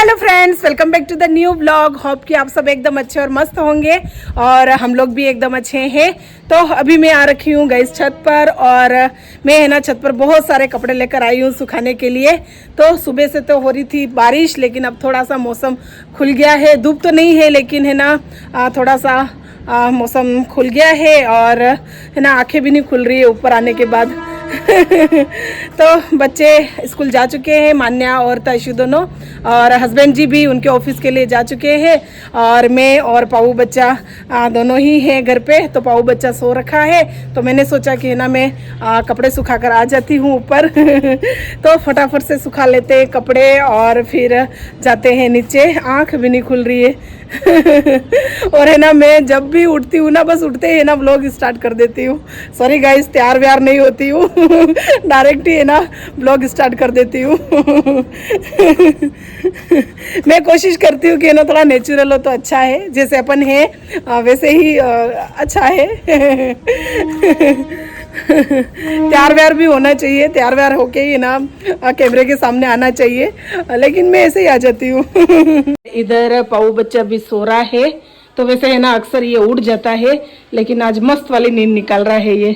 Hello friends, welcome back to the new blog. Hope कि आप सब एकदम अच्छे और मस्त होंगे और हम लोग भी एकदम अच्छे हैं। तो अभी मैं आ रखी हूँ गाइस छत पर और मैं है ना छत पर बहुत सारे कपड़े लेकर आई हूँ सुखाने के लिए। तो सुबह से तो हो रही थी बारिश, लेकिन अब थोड़ा सा मौसम खुल गया है। धूप तो नहीं है लेकिन है ना थोड़ा सा मौसम खुल गया है और है ना आंखें भी नहीं खुल रही है ऊपर आने के बाद। तो बच्चे स्कूल जा चुके हैं, मान्या और तैशु दोनों, और हस्बैंड जी भी उनके ऑफिस के लिए जा चुके हैं और मैं और पाऊ बच्चा दोनों ही हैं घर पे। तो पाऊ बच्चा सो रखा है तो मैंने सोचा कि ना मैं कपड़े सुखा कर आ जाती हूँ ऊपर। तो फटाफट से सुखा लेते हैं कपड़े और फिर जाते हैं नीचे। आँख भी नहीं खुल रही है। और है ना मैं जब भी उठती हूँ ना, बस उठते ही ना व्लॉग स्टार्ट कर देती हूँ। सॉरी गाइस, तैयार व्यार नहीं होती हूँ। डायरेक्ट ही है ना व्लॉग स्टार्ट कर देती हूँ। मैं कोशिश करती हूँ कि है ना थोड़ा नेचुरल हो तो अच्छा है, जैसे अपन है वैसे ही अच्छा है। तैयार व्यार भी होना चाहिए, तैयार व्यार होके ही ना कैमरे के सामने आना चाहिए, लेकिन मैं ऐसे ही आ जाती हूँ। इधर पाऊ बच्चा भी सो रहा है। तो वैसे है ना अक्सर ये उठ जाता है, लेकिन आज मस्त वाली नींद निकाल रहा है ये।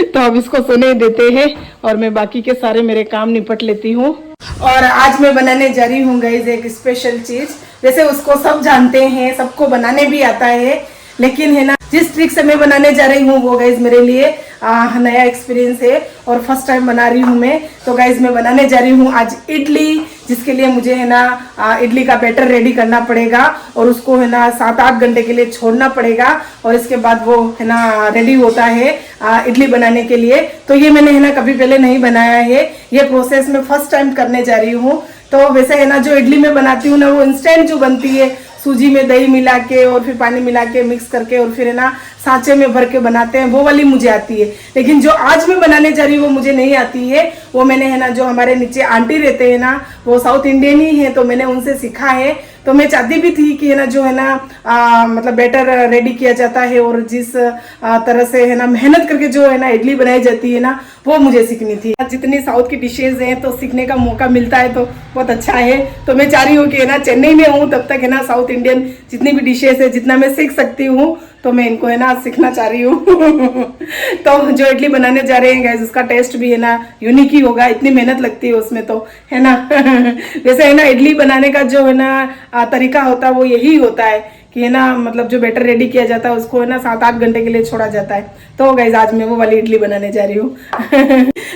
तो अब इसको सोने देते हैं और मैं बाकी के सारे मेरे काम निपट लेती हूँ। और आज मैं बनाने जा रही हूँ गाइस एक स्पेशल चीज। वैसे उसको सब जानते हैं, सबको बनाने भी आता है, लेकिन है ना जिस ट्रिक से मैं बनाने जा रही हूँ वो गाइज मेरे लिए नया एक्सपीरियंस है और फर्स्ट टाइम बना रही हूँ मैं। तो गाइज मैं बनाने जा रही हूँ आज इडली, जिसके लिए मुझे है ना इडली का बैटर रेडी करना पड़ेगा और उसको है ना 7-8 घंटे के लिए छोड़ना पड़ेगा और इसके बाद वो है ना रेडी होता है इडली बनाने के लिए। तो ये मैंने है ना कभी पहले नहीं बनाया है, ये प्रोसेस मैं फर्स्ट टाइम करने जा रही हूँ। तो वैसे है ना जो इडली मैं बनाती हूँ ना वो इंस्टेंट जो बनती है, सूजी में दही मिला के और फिर पानी मिला के मिक्स करके और फिर है ना सांचे में भर के बनाते हैं, वो वाली मुझे आती है। लेकिन जो आज मैं बनाने जा रही हूँ वो मुझे नहीं आती है। वो मैंने है ना जो हमारे नीचे आंटी रहते हैं ना, वो साउथ इंडियन ही है, तो मैंने उनसे सीखा है। तो मैं चाहती भी थी कि है ना जो है ना मतलब बैटर रेडी किया जाता है और जिस तरह से है ना मेहनत करके जो है ना इडली बनाई जाती है ना, वो मुझे सीखनी थी। जितनी साउथ की डिशेज हैं तो सीखने का मौका मिलता है तो बहुत अच्छा है। तो मैं चाह रही हूँ कि है ना चेन्नई में हूँ तब तक है ना साउथ इंडियन जितनी भी डिशेज है, जितना मैं सीख सकती हूँ तो मैं इनको है ना सीखना चाह रही हूँ। तो जो इडली बनाने जा रहे हैं गाइस उसका टेस्ट भी है ना यूनिक ही होगा, इतनी मेहनत लगती है उसमें तो है ना। वैसे है ना इडली बनाने का जो है ना तरीका होता है वो यही होता है कि है ना मतलब जो बैटर रेडी किया जाता है उसको है ना 7-8 घंटे के लिए छोड़ा जाता है। तो गाइस आज मैं वो वाली इडली बनाने जा रही हूँ।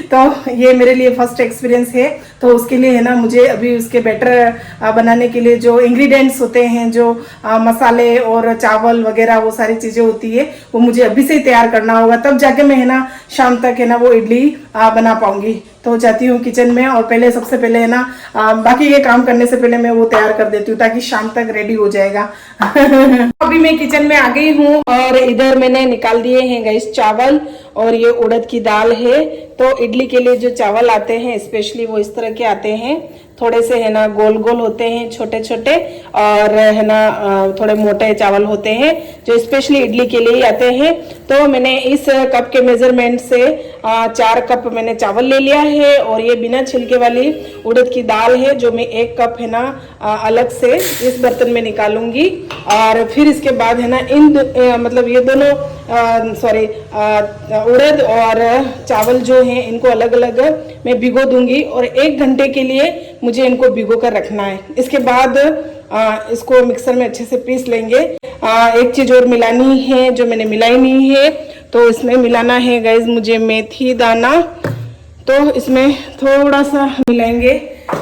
तो ये मेरे लिए फर्स्ट एक्सपीरियंस है। तो उसके लिए है ना मुझे अभी उसके बैटर बनाने के लिए जो इंग्रेडिएंट्स होते हैं, जो मसाले और चावल वगैरह वो सारी चीज़ें होती है, वो मुझे अभी से ही तैयार करना होगा, तब जाके मैं है ना शाम तक है ना वो इडली बना पाऊंगी। तो जाती हूँ किचन में और पहले सबसे पहले है ना बाकी ये काम करने से पहले मैं वो तैयार कर देती हूँ ताकि शाम तक रेडी हो जाएगा। अभी मैं किचन में आ गई हूँ और इधर मैंने निकाल दिए हैं गाइस चावल और ये उड़द की दाल है। तो इडली के लिए जो चावल आते हैं स्पेशली वो इस तरह के आते हैं, थोड़े से है ना गोल गोल होते हैं छोटे छोटे, और है ना थोड़े मोटे चावल होते हैं जो स्पेशली इडली के लिए ही आते हैं। तो मैंने इस कप के मेजरमेंट से 4 कप मैंने चावल ले लिया है और ये बिना छिलके वाली उड़द की दाल है जो मैं 1 कप है ना अलग से इस बर्तन में निकालूंगी। और फिर इसके बाद है ना मतलब ये दोनों उड़द और चावल जो हैं इनको अलग अलग मैं भिगो दूंगी और 1 घंटे के लिए मुझे इनको भिगो कर रखना है। इसके बाद इसको मिक्सर में अच्छे से पीस लेंगे। एक चीज और मिलानी है जो मैंने मिलाई नहीं है, तो इसमें मिलाना है गाइज मुझे मेथी दाना। तो इसमें थोड़ा सा मिलाएंगे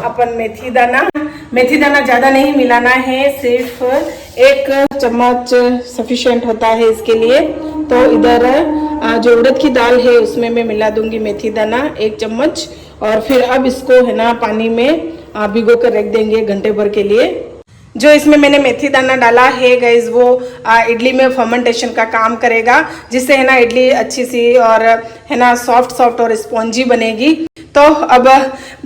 अपन मेथी दाना। मेथी दाना ज्यादा नहीं मिलाना है, सिर्फ 1 चम्मच सफिशिएंट होता है इसके लिए। तो इधर जो उड़द की दाल है उसमें मैं मिला दूंगी मेथी दाना 1 चम्मच और फिर अब इसको है ना पानी में भिगो कर रख देंगे घंटे भर के लिए। जो इसमें मैंने मेथी दाना डाला है गाइज वो इडली में फर्मेंटेशन का काम करेगा, जिससे है ना इडली अच्छी सी और है ना सॉफ्ट और स्पॉन्जी बनेगी। तो अब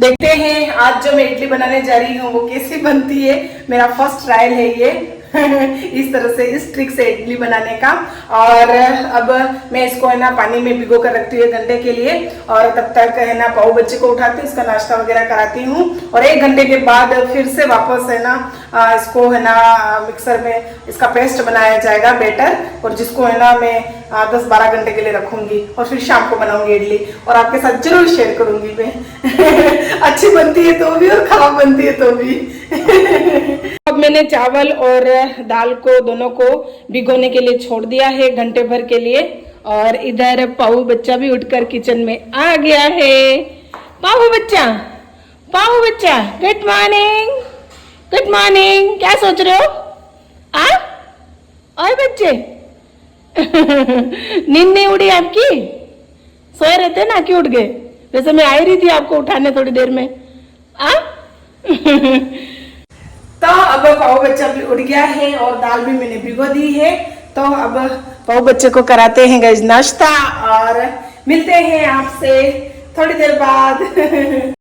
देखते हैं आज जो मैं इडली बनाने जा रही हूँ वो कैसी बनती है। मेरा फर्स्ट ट्रायल है ये। इस तरह से, इस ट्रिक से इडली बनाने का। और अब मैं इसको है ना पानी में भिगो कर रखती हूँ 1 घंटे के लिए, और तब तक है ना पाऊ बच्चे को उठाती हूँ, इसका नाश्ता वगैरह कराती हूँ, और 1 घंटे के बाद फिर से वापस है ना इसको है ना मिक्सर में इसका पेस्ट बनाया जाएगा, बैटर, और जिसको है ना मैं 10-12 घंटे के लिए रखूंगी, और फिर शाम को बनाऊंगी इडली, और आपके साथ जरूर शेयर करूंगी मैं। अच्छी बनती है तो भी और खराब बनती है तो भी। अब मैंने चावल और दाल को दोनों को भिगोने के लिए छोड़ दिया है 1 घंटे भर के लिए, और इधर पाऊ बच्चा भी उठकर किचन में आ गया है। पाऊ बच्चा, पाऊ बच्चा, गुड मॉर्निंग, गुड मॉर्निंग। क्या सोच रहे हो? और बच्चे नींद नहीं उड़ी आपकी? सोए रहते ना, क्यों उठ गए? वैसे मैं आई रही थी आपको उठाने थोड़ी देर में। तो अब पाऊ बच्चा भी उठ गया है और दाल भी मैंने भिगो दी है। तो अब पाऊ बच्चे को कराते हैं गाइस नाश्ता, और मिलते हैं आपसे थोड़ी देर बाद।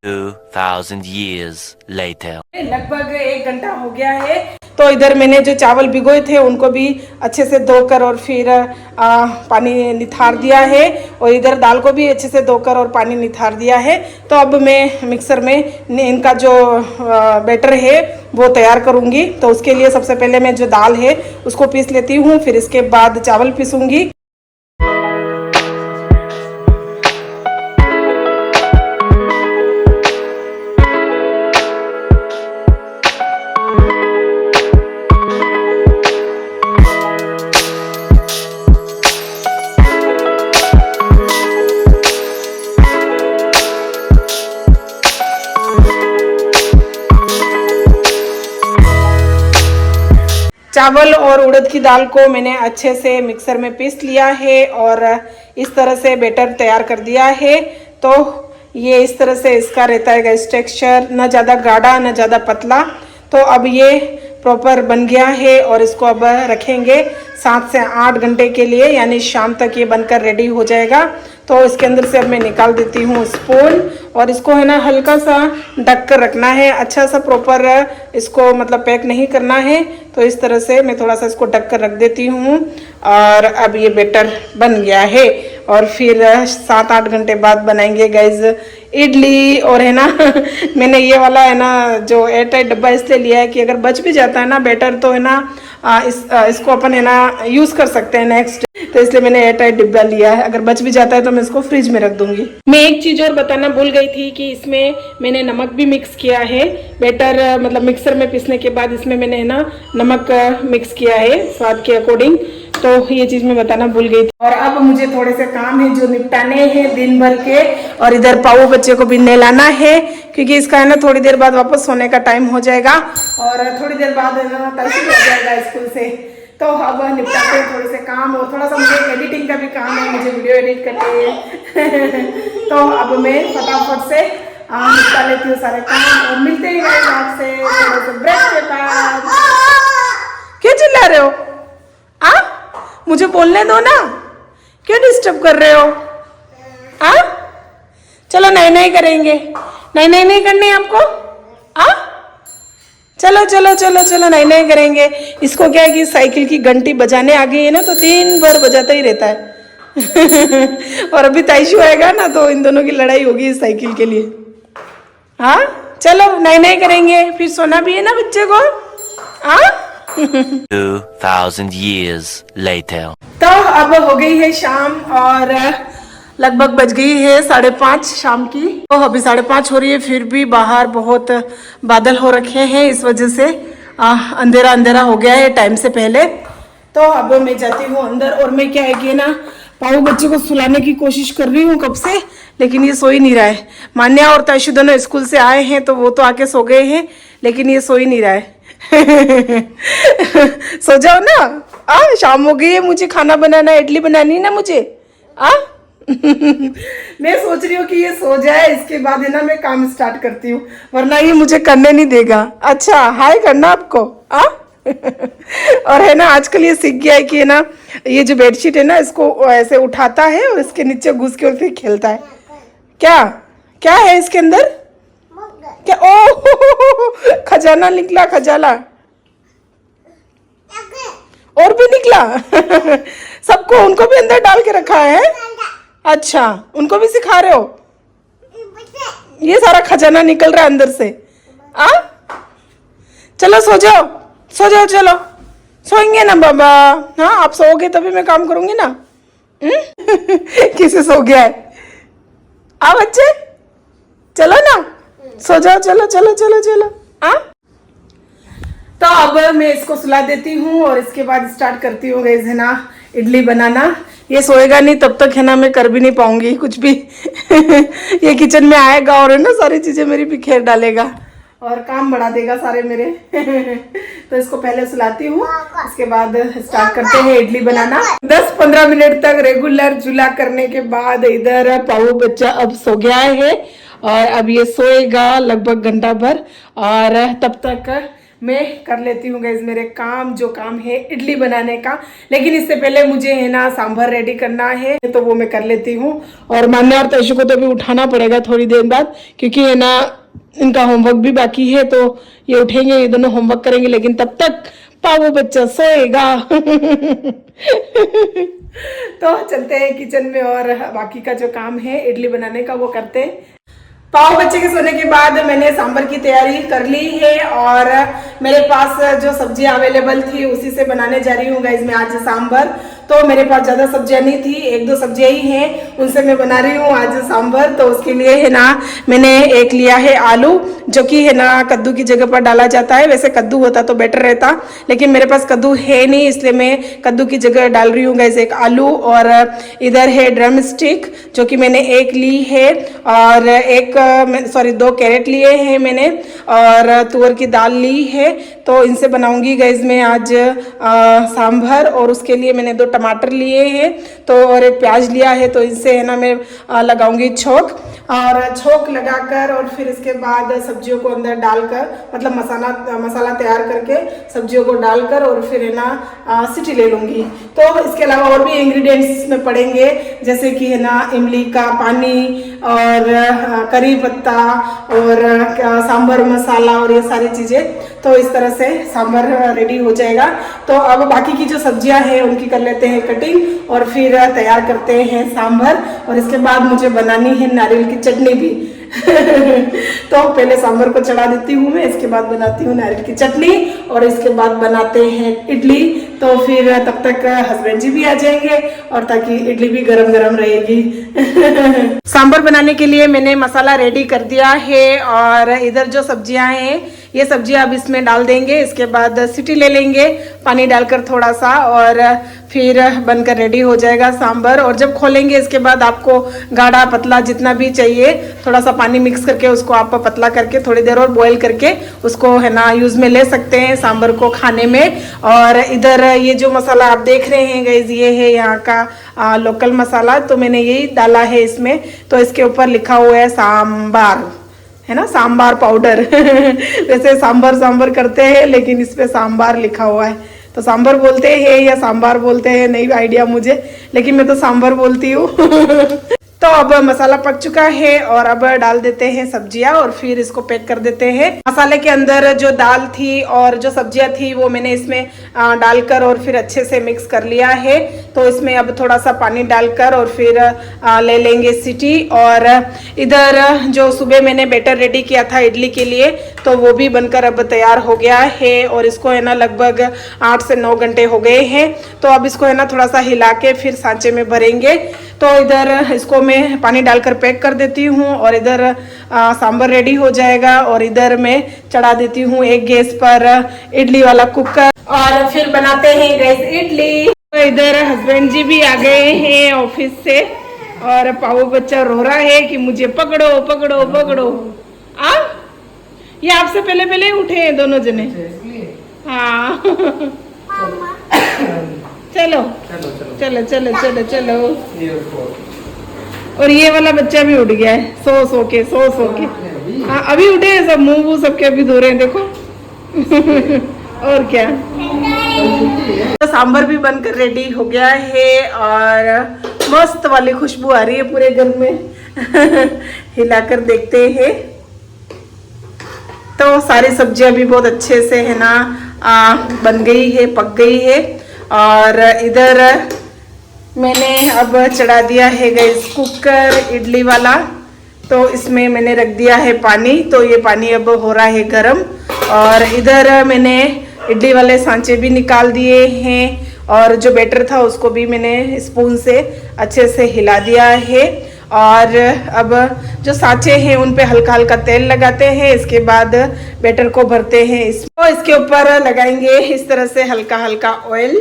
2000 years later. लगभग 1 घंटा हो गया है। तो इधर मैंने जो चावल भिगोए थे उनको भी अच्छे से धोकर और फिर पानी निथार दिया है, और इधर दाल को भी अच्छे से धोकर और पानी निथार दिया है। तो अब मैं मिक्सर में इनका जो बैटर है वो तैयार करूँगी। तो उसके लिए सबसे पहले मैं जो दाल है उसको पीस लेती हूँ, फिर इसके बाद चावल पीसूँगी। चावल और उड़द की दाल को मैंने अच्छे से मिक्सर में पीस लिया है, और इस तरह से बैटर तैयार कर दिया है। तो ये इस तरह से इसका रहता है गाइस टेक्सचर, ना ज़्यादा गाढ़ा ना ज़्यादा पतला। तो अब ये प्रॉपर बन गया है, और इसको अब रखेंगे 7 से 8 घंटे के लिए, यानी शाम तक ये बनकर रेडी हो जाएगा। तो इसके अंदर से अब मैं निकाल देती हूँ स्पून, और इसको है ना हल्का सा ढक कर रखना है, अच्छा सा प्रॉपर इसको मतलब पैक नहीं करना है। तो इस तरह से मैं थोड़ा सा इसको ढक कर रख देती हूँ, और अब ये बैटर बन गया है, और फिर 7-8 घंटे बाद बनाएंगे गाइज इडली। और है ना मैंने ये वाला है ना जो एयरटाइट डब्बा इसलिए लिया है कि अगर बच भी जाता है ना बैटर तो है ना इसको अपन है ना यूज़ कर सकते हैं नेक्स्ट। तो इसलिए मैंने एयरटाइट डिब्बा लिया है, अगर बच भी जाता है तो मैं इसको फ्रिज में रख दूंगी। मैं एक चीज़ और बताना भूल गई थी कि इसमें मैंने नमक भी मिक्स किया है। बैटर मतलब मिक्सर में पीसने के बाद इसमें मैंने है ना नमक मिक्स किया है स्वाद के अकॉर्डिंग। तो ये चीज़ मैं बताना भूल गई थी। और अब मुझे थोड़े से काम है जो निपटाने हैं दिन भर के, और इधर पाऊ बच्चे को भी नहलाना है, क्योंकि इसका है ना थोड़ी देर बाद वापस सोने का टाइम हो जाएगा, और थोड़ी देर बाद है ना तैयार हो जाएगा स्कूल से। तो अब निपटाते हैं थोड़े से काम, और थोड़ा सा मुझे एडिटिंग का भी काम है, मुझे वीडियो एडिट करनी है। तो अब मैं फटाफट से निपटा लेती हूँ सारे काम, और मिलते हैं आपसे थोड़े से ब्रेक के बाद। क्यों चिल्ला रहे हो? मुझे बोलने दो ना, क्यों डिस्टर्ब कर रहे हो? चलो नहीं करेंगे, नहीं करनी आपको। चलो चलो चलो चलो नहीं करेंगे। इसको क्या है कि साइकिल की घंटी बजाने आ गई है ना, तो दिन भर बजाता ही रहता है। और अभी ताइशु आएगा ना तो इन दोनों की लड़ाई होगी इस साइकिल के लिए। चलो नहीं करेंगे, फिर सोना भी है ना बच्चे को। 2000 years later. तो अब हो गई है शाम, और लगभग बज गई है 5:30 शाम की। तो अभी 5:30 हो रही है, फिर भी बाहर बहुत बादल हो रखे हैं, इस वजह से अंधेरा हो गया है टाइम से पहले। तो अब मैं जाती हूँ अंदर, और मैं क्या है कि ना पाऊ बच्चे को सुलाने की कोशिश कर रही हूँ कब से, लेकिन ये सो ही नहीं रहा है। मान्या और ताइशु दोनों स्कूल से आए हैं तो वो तो आके सो गए हैं, लेकिन ये सो ही नहीं रहा है। सो जाओ ना, शाम हो गई है, मुझे खाना बनाना है, इडली बनानी है ना मुझे। मैं सोच रही हूँ कि ये सो जाए, इसके बाद है ना मैं काम स्टार्ट करती हूँ, वरना ये मुझे करने नहीं देगा। अच्छा हाय करना आपको। और है ना आजकल ये सीख गया है कि है ना ये जो बेडशीट है ना इसको ऐसे उठाता है और इसके नीचे घुस के और फिर खेलता है। क्या क्या है इसके अंदर? क्या? ओ खजाना निकला, खजाना। और भी निकला सबको उनको भी अंदर डाल के रखा है। अच्छा, उनको भी सिखा रहे हो? ये सारा खजाना निकल रहा है अंदर से। आ चलो सो जाओ, सो जाओ, चलो सोएंगे ना बाबा। हाँ, आप सोओगे तभी मैं काम करूंगी ना। किसे सो गया है? आ बच्चे चलो ना, सो जाओ, चलो चलो चलो चलो। आ तो अब मैं इसको सुला देती हूँ और इसके बाद स्टार्ट करती हूँ गाइस है ना इडली बनाना। ये सोएगा नहीं तब तक है ना मैं कर भी नहीं पाऊंगी कुछ भी। ये किचन में आएगा और है ना सारी चीजें मेरी बिखेर डालेगा और काम बढ़ा देगा सारे मेरे। तो इसको पहले सुलाती हूँ, इसके बाद स्टार्ट करते हैं इडली बनाना। 10-15 मिनट तक रेगुलर चूल्हा करने के बाद इधर पाऊ बच्चा अब सो गया है और अब ये सोएगा लगभग घंटा भर और तब तक मैं कर लेती हूँ गाइस मेरे काम, जो काम है इडली बनाने का। लेकिन इससे पहले मुझे है ना सांभर रेडी करना है तो वो मैं कर लेती हूँ। और मान्या और तैशु को तो भी उठाना पड़ेगा थोड़ी देर बाद, क्योंकि है ना इनका होमवर्क भी बाकी है। तो ये उठेंगे, ये दोनों होमवर्क करेंगे, लेकिन तब तक पाऊ बच्चा सोएगा। तो चलते हैं किचन में और बाकी का जो काम है इडली बनाने का वो करते हैं। पाव बच्चे के सोने के बाद मैंने सांभर की तैयारी कर ली है और मेरे पास जो सब्जियां अवेलेबल थी उसी से बनाने जा रही हूँ गाइस मैं आज सांभर। तो मेरे पास ज़्यादा सब्जियां नहीं थी, 1-2 सब्जियां ही हैं, उनसे मैं बना रही हूँ आज सांभर। तो उसके लिए है ना मैंने एक लिया है आलू, जो कि है ना कद्दू की जगह पर डाला जाता है। वैसे कद्दू होता तो बेटर रहता, लेकिन मेरे पास कद्दू है नहीं, इसलिए मैं कद्दू की जगह डाल रही हूँ गाइस एक आलू। और इधर है ड्रम स्टिक जो कि मैंने एक ली है और एक 2 कैरेट लिए हैं मैंने और तुअर की दाल ली है। तो इनसे बनाऊंगी गाइस मैं आज सांभर। और उसके लिए मैंने 2 टमाटर लिए हैं तो और एक प्याज लिया है, तो इनसे है ना मैं लगाऊंगी छोंक। और छोंक लगाकर और फिर इसके बाद सब्जियों को अंदर डालकर, मतलब मसाला तैयार करके सब्जियों को डालकर और फिर है ना सीटी ले लूँगी। तो इसके अलावा और भी इंग्रेडिएंट्स इसमें पड़ेंगे, जैसे कि है ना इमली का पानी और करी पत्ता और सांभर मसाला और ये सारी चीज़ें। तो इस तरह से सांभर रेडी हो जाएगा। तो अब बाकी की जो सब्जियां हैं उनकी कर लेते हैं कटिंग और फिर तैयार करते हैं सांभर। और इसके बाद मुझे बनानी है नारियल की चटनी भी। तो पहले सांभर को चढ़ा देती हूँ मैं, इसके बाद बनाती हूँ नारियल की चटनी और इसके बाद बनाते हैं इडली। तो फिर तब तक हस्बैंड जी भी आ जाएंगे और ताकि इडली भी गरम गरम रहेगी। सांभर बनाने के लिए मैंने मसाला रेडी कर दिया है और इधर जो सब्जियां हैं ये सब्जियां अब इसमें डाल देंगे। इसके बाद सीटी ले लेंगे पानी डालकर थोड़ा सा और फिर बनकर रेडी हो जाएगा सांभर। और जब खोलेंगे इसके बाद आपको गाढ़ा पतला जितना भी चाहिए थोड़ा सा पानी मिक्स करके उसको आप पतला करके थोड़ी देर और बॉईल करके उसको है ना यूज़ में ले सकते हैं सांभर को खाने में। और इधर ये जो मसाला आप देख रहे हैं गाइस ये है यहाँ का लोकल मसाला, तो मैंने यही डाला है इसमें। तो इसके ऊपर लिखा हुआ है सांबार, है ना, सांबार पाउडर। वैसे सांभर करते हैं लेकिन इस पे सांबार लिखा हुआ है। तो सांभर बोलते हैं या सांबार बोलते हैं नहीं आइडिया मुझे, लेकिन मैं तो सांभर बोलती हूँ। तो अब मसाला पक चुका है और अब डाल देते हैं सब्जियां और फिर इसको पैक कर देते हैं। मसाले के अंदर जो दाल थी और जो सब्जियां थी वो मैंने इसमें डालकर और फिर अच्छे से मिक्स कर लिया है। तो इसमें अब थोड़ा सा पानी डालकर और फिर ले लेंगे सीटी। और इधर जो सुबह मैंने बैटर रेडी किया था इडली के लिए तो वो भी बनकर अब तैयार हो गया है और इसको है ना लगभग 8 से 9 घंटे हो गए हैं। तो अब इसको है ना थोड़ा सा हिला के फिर सांचे में भरेंगे। तो इधर इसको मैं पानी डालकर पैक कर देती हूँ और इधर सांभर रेडी हो जाएगा। और इधर मैं चढ़ा देती हूँ एक गैस पर इडली वाला कुकर और फिर बनाते हैं गैस इडली। तो इधर हस्बैंड जी भी आ गए हैं ऑफिस से और पाऊ बच्चा रो रहा है कि मुझे पकड़ो पकड़ो पकड़ो। ये आपसे पहले उठे हैं दोनों जने। हाँ चलो चलो चलो चलो चलो। और ये वाला बच्चा भी उठ गया है सो के। हाँ अभी उठे हैं सब, मुंह वो सबके अभी धो रहे हैं देखो। और क्या, तो सांभर भी बनकर रेडी हो गया है और मस्त वाली खुशबू आ रही है पूरे घर में। हिलाकर देखते हैं। तो सारी सब्जियां भी बहुत अच्छे से है ना बन गई है, पक गई है। और इधर मैंने अब चढ़ा दिया है गैस कुकर इडली वाला। तो इसमें मैंने रख दिया है पानी, तो ये पानी अब हो रहा है गरम। और इधर मैंने इडली वाले सांचे भी निकाल दिए हैं और जो बैटर था उसको भी मैंने स्पून से अच्छे से हिला दिया है। और अब जो सांचे हैं उन पे हल्का हल्का तेल लगाते हैं, इसके बाद बैटर को भरते हैं। इसके ऊपर लगाएंगे इस तरह से हल्का हल्का ऑयल।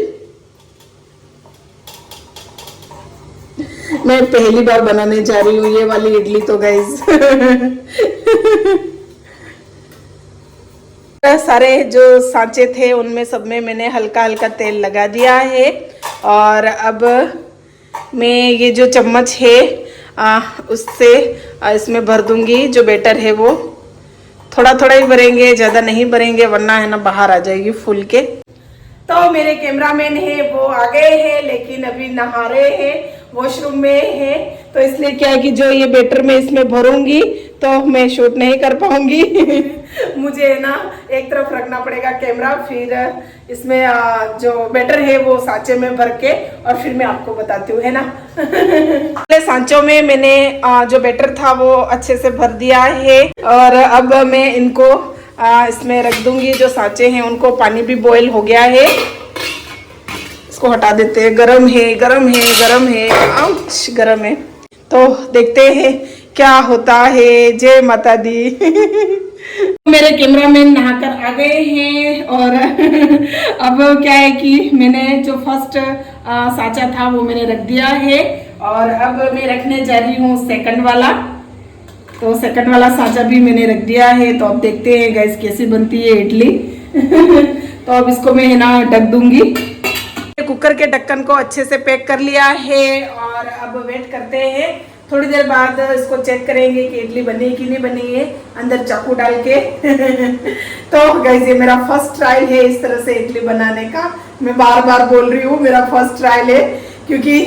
मैं पहली बार बनाने जा रही हूँ ये वाली इडली तो गाइस। सारे जो सांचे थे उनमें सब में मैंने हल्का हल्का तेल लगा दिया है। और अब मैं ये जो चम्मच है उससे इसमें भर दूंगी। जो बैटर है वो थोड़ा थोड़ा ही भरेंगे, ज़्यादा नहीं भरेंगे वरना है ना बाहर आ जाएगी फूल के। तो मेरे कैमरामैन है वो आ गए हैं, लेकिन अभी नहा रहे हैं, वॉशरूम में है। तो इसलिए क्या है कि जो ये बैटर मैं इसमें भरूंगी तो मैं शूट नहीं कर पाऊंगी। मुझे ना एक तरफ रखना पड़ेगा कैमरा, फिर इसमें जो बैटर है वो सांचे में भर के और फिर मैं आपको बताती हूँ, है ना। पहले सांचों में मैंने जो बैटर था वो अच्छे से भर दिया है और अब मैं इनको इसमें रख दूंगी। जो सांचे हैं उनको पानी भी बॉईल हो गया है, इसको हटा देते हैं। गरम है गरम है गरम है, आउच गरम है। तो देखते हैं क्या होता है। जय माता दी। मेरे कैमरामैन नहाकर आ गए हैं और अब क्या है कि मैंने जो फर्स्ट सांचा था वो मैंने रख दिया है और अब मैं रखने जा रही हूँ सेकंड वाला। तो सेकंड वाला सांचा भी मैंने रख दिया है। तो अब देखते हैं गैस कैसी बनती है इडली। तो अब इसको मैं है ना ढक दूंगी। कुकर के ढक्कन को अच्छे से पैक कर लिया है और अब वेट करते हैं। थोड़ी देर बाद इसको चेक करेंगे कि इडली बनी कि नहीं बनी है, अंदर चाकू डाल के। तो गाइस ये मेरा फर्स्ट ट्रायल है इस तरह से इडली बनाने का। मैं बार बार बोल रही हूँ मेरा फर्स्ट ट्रायल है, क्योंकि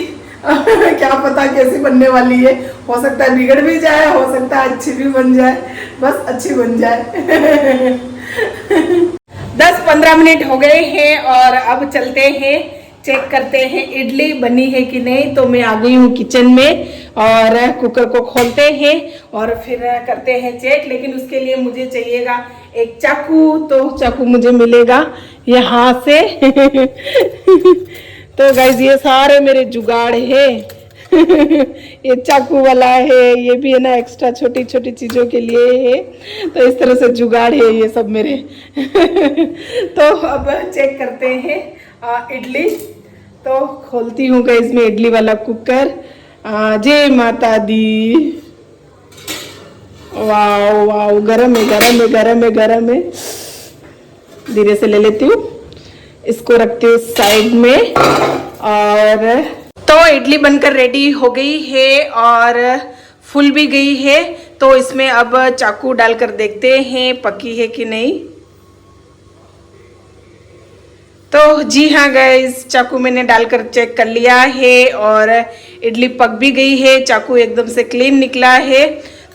क्या पता कैसी बनने वाली है। हो सकता है बिगड़ भी जाए, हो सकता है अच्छी भी बन जाए, बस अच्छी बन जाए। 10-15 मिनट हो गए हैं और अब चलते हैं चेक करते हैं इडली बनी है कि नहीं। तो मैं आ गई हूँ किचन में और कुकर को खोलते हैं और फिर करते हैं चेक। लेकिन उसके लिए मुझे चाहिएगा एक चाकू, तो चाकू मुझे मिलेगा यहाँ से। तो गाइस ये सारे मेरे जुगाड़ है। ये चाकू वाला है, ये भी है ना एक्स्ट्रा छोटी छोटी चीजों के लिए है। तो इस तरह से जुगाड़ है ये सब मेरे। तो अब चेक करते हैं इडली। तो खोलती हूँ गाइस मैं इडली वाला कुकर। जय माता दी। वाओ वाओ, गरम है गरम है गरम है गरम है। धीरे से ले लेती हूँ, इसको रखती हूँ साइड में। और तो इडली बनकर रेडी हो गई है और फूल भी गई है। तो इसमें अब चाकू डालकर देखते हैं पकी है कि नहीं। तो जी हाँ गाइस, चाकू मैंने डालकर चेक कर लिया है और इडली पक भी गई है। चाकू एकदम से क्लीन निकला है।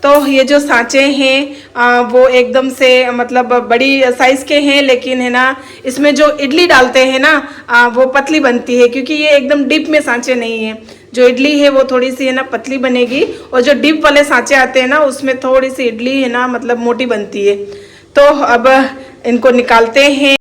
तो ये जो सांचे हैं वो एकदम से मतलब बड़ी साइज के हैं, लेकिन है ना इसमें जो इडली डालते हैं ना वो पतली बनती है, क्योंकि ये एकदम डीप में सांचे नहीं है। जो इडली है वो थोड़ी सी है ना पतली बनेगी और जो डीप वाले सांचे आते हैं ना उसमें थोड़ी सी इडली है ना मतलब मोटी बनती है। तो अब इनको निकालते हैं।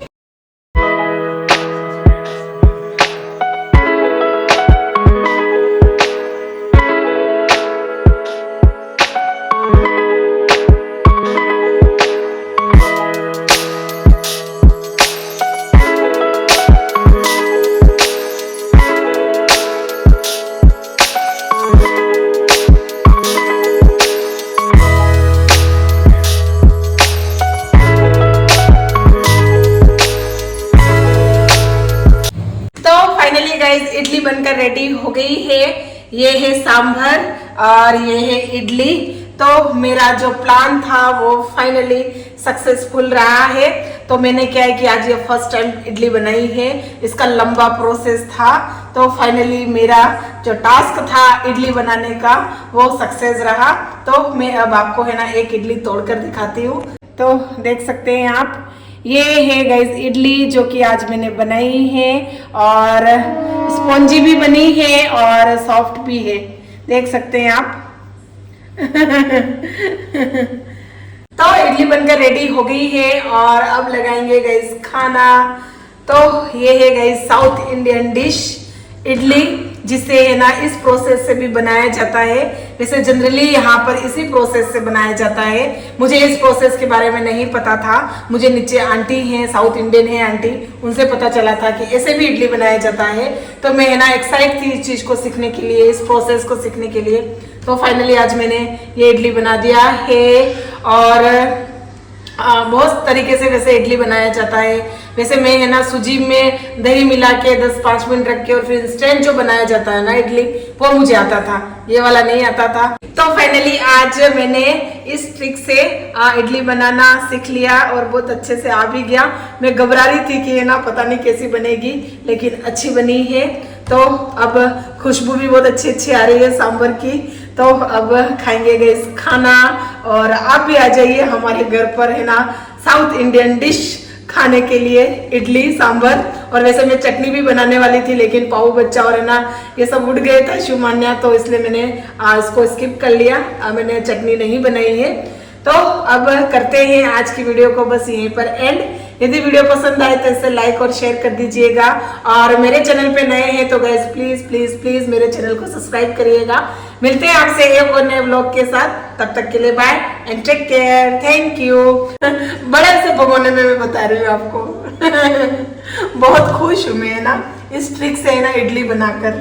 इडली बनकर रेडी हो गई है। ये है सांभर और ये है इडली। तो मेरा जो प्लान था वो फाइनली सक्सेसफुल रहा है। तो मैंने क्या है कि आज ये फर्स्ट टाइम इडली बनाई है, इसका लंबा प्रोसेस था। तो फाइनली मेरा जो टास्क था इडली बनाने का वो सक्सेस रहा। तो मैं अब आपको है ना एक इडली तोड़कर दिखाती हूँ। तो देख सकते हैं आप, ये है गाइस इडली जो कि आज मैंने बनाई है, और स्पॉन्जी भी बनी है और सॉफ्ट भी है, देख सकते हैं आप। तो इडली बनकर रेडी हो गई है और अब लगाएंगे गाइस खाना। तो ये है guys south Indian dish idli, जिसे है ना इस प्रोसेस से भी बनाया जाता है। वैसे जनरली यहाँ पर इसी प्रोसेस से बनाया जाता है। मुझे इस प्रोसेस के बारे में नहीं पता था, मुझे नीचे आंटी हैं, साउथ इंडियन है आंटी, उनसे पता चला था कि ऐसे भी इडली बनाया जाता है। तो मैं है ना एक्साइट थी इस चीज को सीखने के लिए, इस प्रोसेस को सीखने के लिए। तो फाइनली आज मैंने ये इडली बना दिया है। और बहुत तरीके से वैसे इडली बनाया जाता है। वैसे मैं है ना सूजी में दही मिला के 10-5 मिनट रख के और फिर इंस्टेंट जो बनाया जाता है ना इडली, वो मुझे आता था, ये वाला नहीं आता था। तो फाइनली आज मैंने इस ट्रिक से इडली बनाना सीख लिया और बहुत अच्छे से आ भी गया। मैं घबरा रही थी कि है ना पता नहीं कैसी बनेगी, लेकिन अच्छी बनी है। तो अब खुशबू भी बहुत अच्छी आ रही है सांभर की। तो अब खाएंगे गाइस खाना, और आप भी आ जाइए हमारे घर पर है ना साउथ इंडियन डिश खाने के लिए, इडली सांभर। और वैसे मैं चटनी भी बनाने वाली थी, लेकिन पाऊ बच्चा और है ना ये सब उठ गए था शिवमान्या, तो इसलिए मैंने इसको स्किप कर लिया, मैंने चटनी नहीं बनाई है। तो अब करते हैं आज की वीडियो को बस यहीं पर एंड। यदि वीडियो पसंद आए तो इसे लाइक और शेयर कर दीजिएगा, और मेरे चैनल पे नए हैं तो गाइस प्लीज प्लीज प्लीज मेरे चैनल को सब्सक्राइब करिएगा। मिलते हैं आपसे एक और नए व्लॉग के साथ, तब तक के लिए bye and take care, thank you. बड़े से भगोने में मैं बता रही हूँ आपको। बहुत खुश हूँ मैं है ना इस ट्रिक से है ना इडली बनाकर।